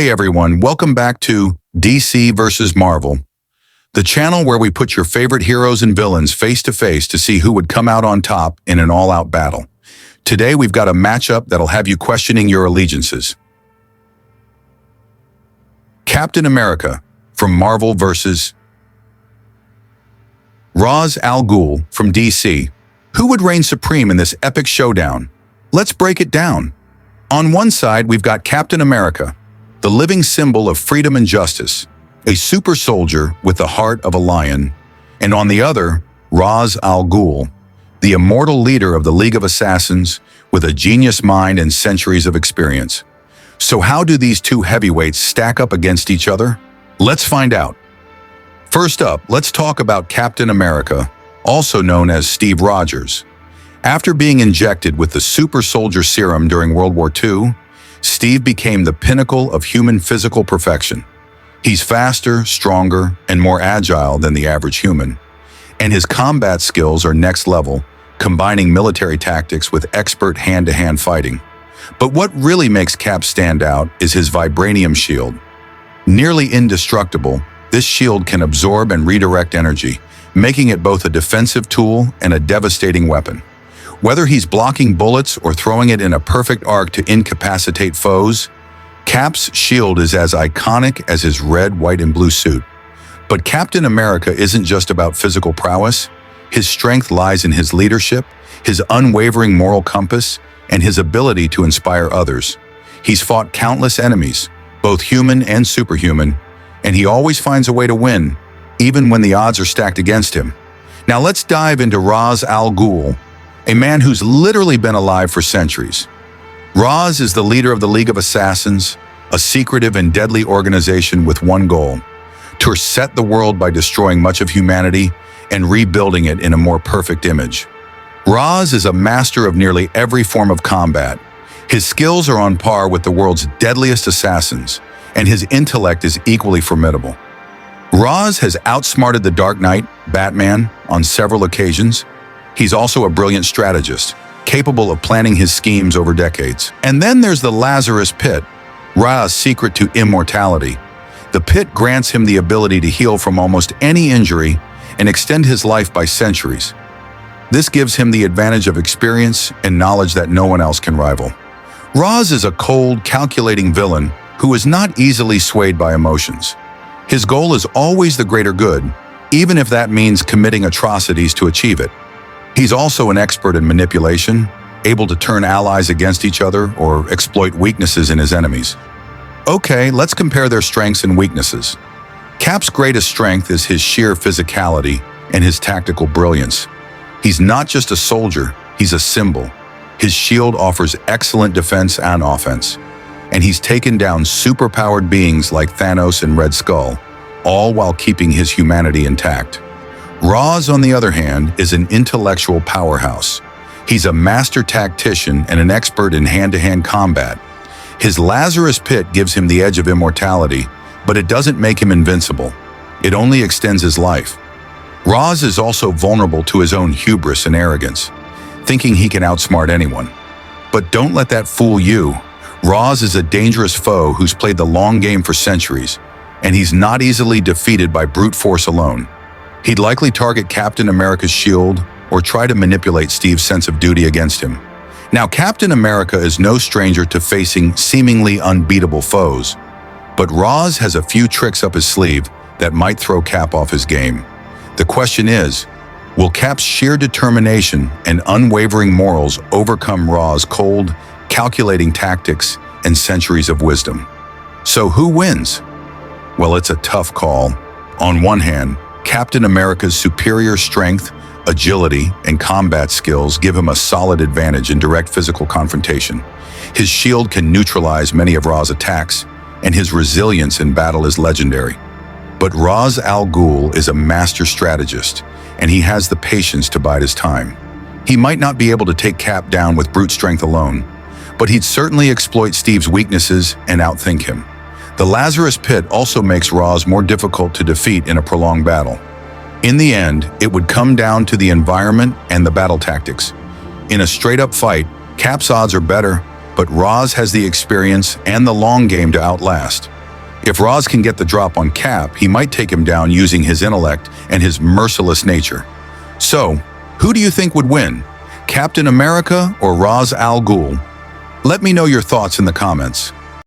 Hey everyone, welcome back to DC vs. Marvel, the channel where we put your favorite heroes and villains face to face to see who would come out on top in an all-out battle. Today we've got a matchup that'll have you questioning your allegiances. Captain America from Marvel versus Ra's al Ghul from DC. Who would reign supreme in this epic showdown? Let's break it down. On one side, we've got Captain America, the living symbol of freedom and justice, a super soldier with the heart of a lion. And on the other, Ra's al Ghul, the immortal leader of the League of Assassins with a genius mind and centuries of experience. So how do these two heavyweights stack up against each other? Let's find out. First up, let's talk about Captain America, also known as Steve Rogers. After being injected with the super soldier serum during World War II, Steve became the pinnacle of human physical perfection. He's faster, stronger, and more agile than the average human. And his combat skills are next level, combining military tactics with expert hand-to-hand fighting. But what really makes Cap stand out is his vibranium shield. Nearly indestructible, this shield can absorb and redirect energy, making it both a defensive tool and a devastating weapon. Whether he's blocking bullets or throwing it in a perfect arc to incapacitate foes, Cap's shield is as iconic as his red, white, and blue suit. But Captain America isn't just about physical prowess. His strength lies in his leadership, his unwavering moral compass, and his ability to inspire others. He's fought countless enemies, both human and superhuman, and he always finds a way to win, even when the odds are stacked against him. Now let's dive into Ra's al Ghul, a man who's literally been alive for centuries. Ra's is the leader of the League of Assassins, a secretive and deadly organization with one goal: to reset the world by destroying much of humanity and rebuilding it in a more perfect image. Ra's is a master of nearly every form of combat. His skills are on par with the world's deadliest assassins, and his intellect is equally formidable. Ra's has outsmarted the Dark Knight, Batman, on several occasions. He's also a brilliant strategist, capable of planning his schemes over decades. And then there's the Lazarus Pit, Ra's secret to immortality. The pit grants him the ability to heal from almost any injury and extend his life by centuries. This gives him the advantage of experience and knowledge that no one else can rival. Ra's is a cold, calculating villain who is not easily swayed by emotions. His goal is always the greater good, even if that means committing atrocities to achieve it. He's also an expert in manipulation, able to turn allies against each other or exploit weaknesses in his enemies. Okay, let's compare their strengths and weaknesses. Cap's greatest strength is his sheer physicality and his tactical brilliance. He's not just a soldier, he's a symbol. His shield offers excellent defense and offense, and he's taken down superpowered beings like Thanos and Red Skull, all while keeping his humanity intact. Ra's, on the other hand, is an intellectual powerhouse. He's a master tactician and an expert in hand-to-hand combat. His Lazarus Pit gives him the edge of immortality, but it doesn't make him invincible. It only extends his life. Ra's is also vulnerable to his own hubris and arrogance, thinking he can outsmart anyone. But don't let that fool you. Ra's is a dangerous foe who's played the long game for centuries, and he's not easily defeated by brute force alone. He'd likely target Captain America's shield or try to manipulate Steve's sense of duty against him. Now, Captain America is no stranger to facing seemingly unbeatable foes, but Ra's has a few tricks up his sleeve that might throw Cap off his game. The question is, will Cap's sheer determination and unwavering morals overcome Ra's cold, calculating tactics and centuries of wisdom? So who wins? Well, it's a tough call. On one hand, Captain America's superior strength, agility, and combat skills give him a solid advantage in direct physical confrontation. His shield can neutralize many of Ra's attacks, and his resilience in battle is legendary. But Ra's al Ghul is a master strategist, and he has the patience to bide his time. He might not be able to take Cap down with brute strength alone, but he'd certainly exploit Steve's weaknesses and outthink him. The Lazarus Pit also makes Ra's more difficult to defeat in a prolonged battle. In the end, it would come down to the environment and the battle tactics. In a straight-up fight, Cap's odds are better, but Roz has the experience and the long game to outlast. If Roz can get the drop on Cap, he might take him down using his intellect and his merciless nature. So, who do you think would win? Captain America or Ra's al Ghul? Let me know your thoughts in the comments.